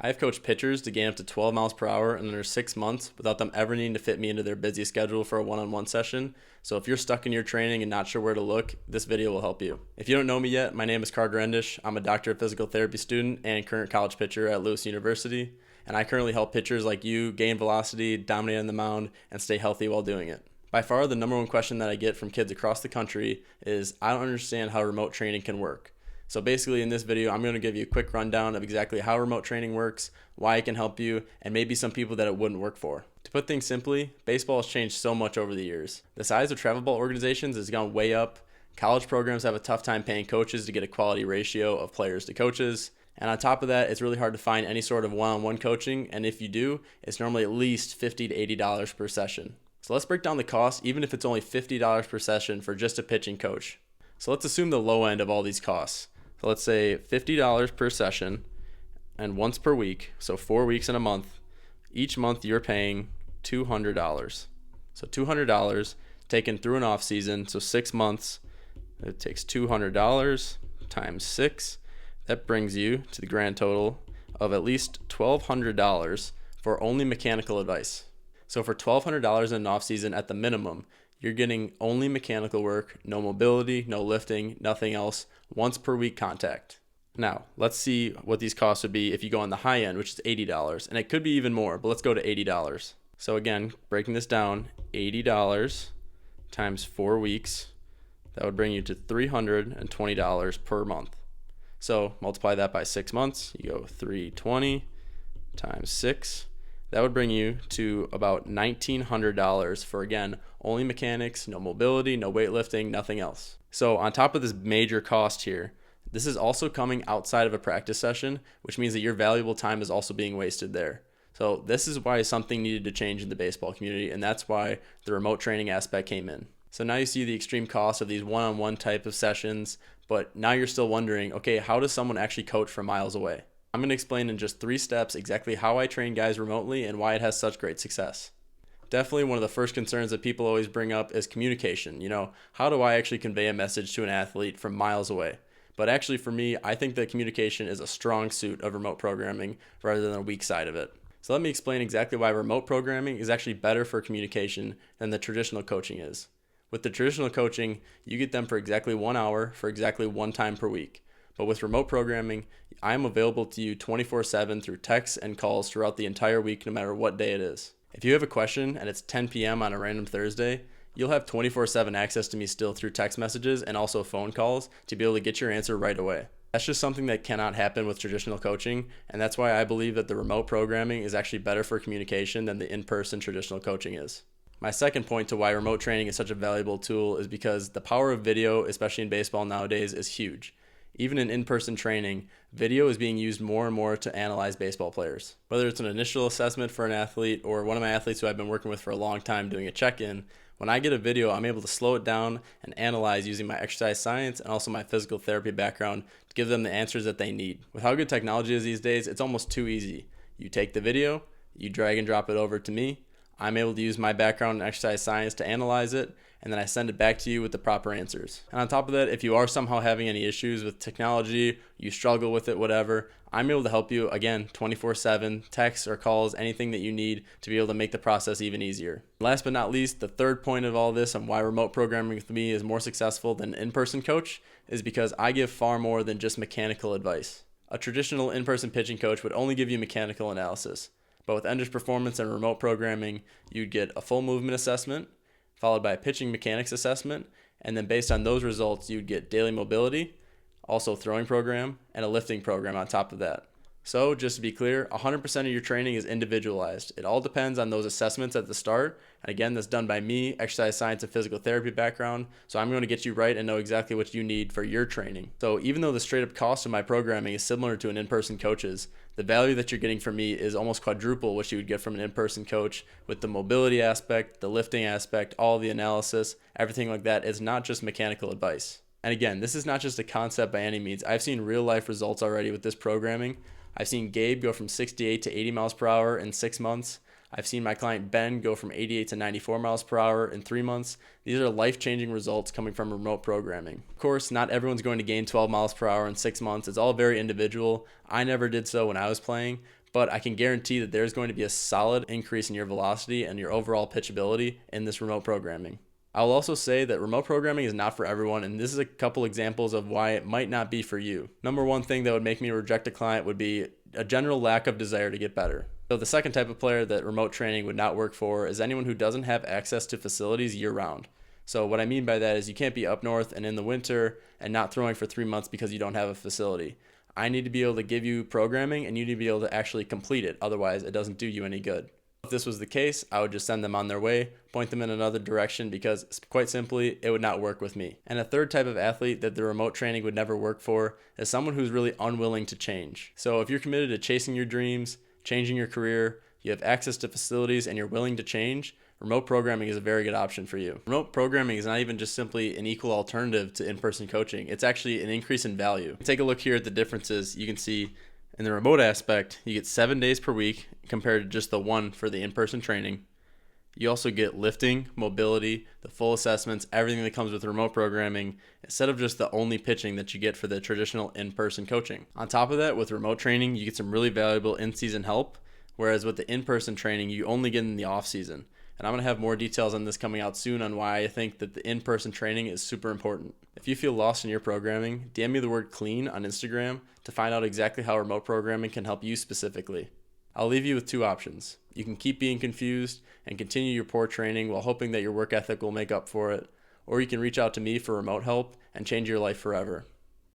I have coached pitchers to gain up to 12 miles per hour in under 6 months without them ever needing to fit me into their busy schedule for a one-on-one session. So if you're stuck in your training and not sure where to look, this video will help you. If you don't know me yet, my name is Carter Endisch. I'm a doctor of physical therapy student and current college pitcher at Lewis University. And I currently help pitchers like you gain velocity, dominate on the mound, and stay healthy while doing it. By far, the number one question that I get from kids across the country is, I don't understand how remote training can work. So basically in this video, I'm going to give you a quick rundown of exactly how remote training works, why it can help you, and maybe some people that it wouldn't work for. To put things simply, baseball has changed so much over the years. The size of travel ball organizations has gone way up. College programs have a tough time paying coaches to get a quality ratio of players to coaches. And on top of that, it's really hard to find any sort of one-on-one coaching. And if you do, it's normally at least $50 to $80 per session. So let's break down the cost, even if it's only $50 per session for just a pitching coach. So let's assume the low end of all these costs. So let's say $50 per session and once per week, so 4 weeks in a month. Each month you're paying $200. So $200 taken through an off season, so 6 months. It takes $200 times 6. That brings you to the grand total of at least $1,200 for only mechanical advice. So for $1,200 in an off season at the minimum, you're getting only mechanical work, no mobility, no lifting, nothing else, once per week contact. Now, let's see what these costs would be if you go on the high end, which is $80. And it could be even more, but let's go to $80. So again, breaking this down, $80 times 4 weeks, that would bring you to $320 per month. So multiply that by 6 months, you go 320 times 6. That would bring you to about $1,900 for, again, only mechanics, no mobility, no weightlifting, nothing else. So on top of this major cost here, this is also coming outside of a practice session, which means that your valuable time is also being wasted there. So this is why something needed to change in the baseball community, and that's why the remote training aspect came in. So now you see the extreme cost of these one-on-one type of sessions, but now you're still wondering, okay, how does someone actually coach from miles away? I'm going to explain in just 3 steps exactly how I train guys remotely and why it has such great success. Definitely one of the first concerns that people always bring up is communication. How do I actually convey a message to an athlete from miles away? But actually for me, I think that communication is a strong suit of remote programming rather than a weak side of it. So let me explain exactly why remote programming is actually better for communication than the traditional coaching is. With the traditional coaching, you get them for exactly 1 hour for exactly 1 time per week. But with remote programming, I am available to you 24/7 through texts and calls throughout the entire week, no matter what day it is. If you have a question and it's 10 p.m. on a random Thursday, you'll have 24/7 access to me still through text messages and also phone calls to be able to get your answer right away. That's just something that cannot happen with traditional coaching, and that's why I believe that the remote programming is actually better for communication than the in-person traditional coaching is. My second point to why remote training is such a valuable tool is because the power of video, especially in baseball nowadays, is huge. Even in in-person training, video is being used more and more to analyze baseball players. Whether it's an initial assessment for an athlete or one of my athletes who I've been working with for a long time doing a check-in, when I get a video, I'm able to slow it down and analyze using my exercise science and also my physical therapy background to give them the answers that they need. With how good technology is these days, it's almost too easy. You take the video, you drag and drop it over to me, I'm able to use my background in exercise science to analyze it, and then I send it back to you with the proper answers. And on top of that, if you are somehow having any issues with technology, you struggle with it, whatever, I'm able to help you, again, 24/7, texts or calls, anything that you need to be able to make the process even easier. Last but not least, the third point of all this on why remote programming with me is more successful than an in-person coach is because I give far more than just mechanical advice. A traditional in-person pitching coach would only give you mechanical analysis. But with Endisch Performance and remote programming, you'd get a full movement assessment, followed by a pitching mechanics assessment, and then based on those results, you'd get daily mobility, also throwing program, and a lifting program on top of that. So just to be clear, 100% of your training is individualized. It all depends on those assessments at the start. And again, that's done by me, exercise science and physical therapy background. So I'm going to get you right and know exactly what you need for your training. So even though the straight up cost of my programming is similar to an in-person coach's, the value that you're getting from me is almost quadruple what you would get from an in-person coach with the mobility aspect, the lifting aspect, all the analysis, everything like that. It's not just mechanical advice. And again, this is not just a concept by any means. I've seen real life results already with this programming. I've seen Gabe go from 68 to 80 miles per hour in 6 months. I've seen my client Ben go from 88 to 94 miles per hour in 3 months. These are life-changing results coming from remote programming. Of course, not everyone's going to gain 12 miles per hour in 6 months. It's all very individual. I never did so when I was playing, but I can guarantee that there's going to be a solid increase in your velocity and your overall pitchability in this remote programming. I'll also say that remote programming is not for everyone, and this is a couple examples of why it might not be for you. Number one thing that would make me reject a client would be a general lack of desire to get better. So the second type of player that remote training would not work for is anyone who doesn't have access to facilities year-round. So what I mean by that is you can't be up north and in the winter and not throwing for 3 months because you don't have a facility. I need to be able to give you programming, and you need to be able to actually complete it. Otherwise, it doesn't do you any good. If this was the case, I would just send them on their way, point them in another direction, because quite simply, it would not work with me. And a third type of athlete that the remote training would never work for is someone who's really unwilling to change. So if you're committed to chasing your dreams, changing your career, you have access to facilities, and you're willing to change, remote programming is a very good option for you. Remote programming is not even just simply an equal alternative to in-person coaching. It's actually an increase in value. Take a look here at the differences. You can see in the remote aspect, you get 7 days per week compared to just the one for the in-person training. You also get lifting, mobility, the full assessments, everything that comes with remote programming, instead of just the only pitching that you get for the traditional in-person coaching. On top of that, with remote training, you get some really valuable in-season help, whereas with the in-person training, you only get in the off-season. And I'm going to have more details on this coming out soon on why I think that the in-person training is super important. If you feel lost in your programming, DM me the word clean on Instagram to find out exactly how remote programming can help you specifically. I'll leave you with 2 options. You can keep being confused and continue your poor training while hoping that your work ethic will make up for it, or you can reach out to me for remote help and change your life forever.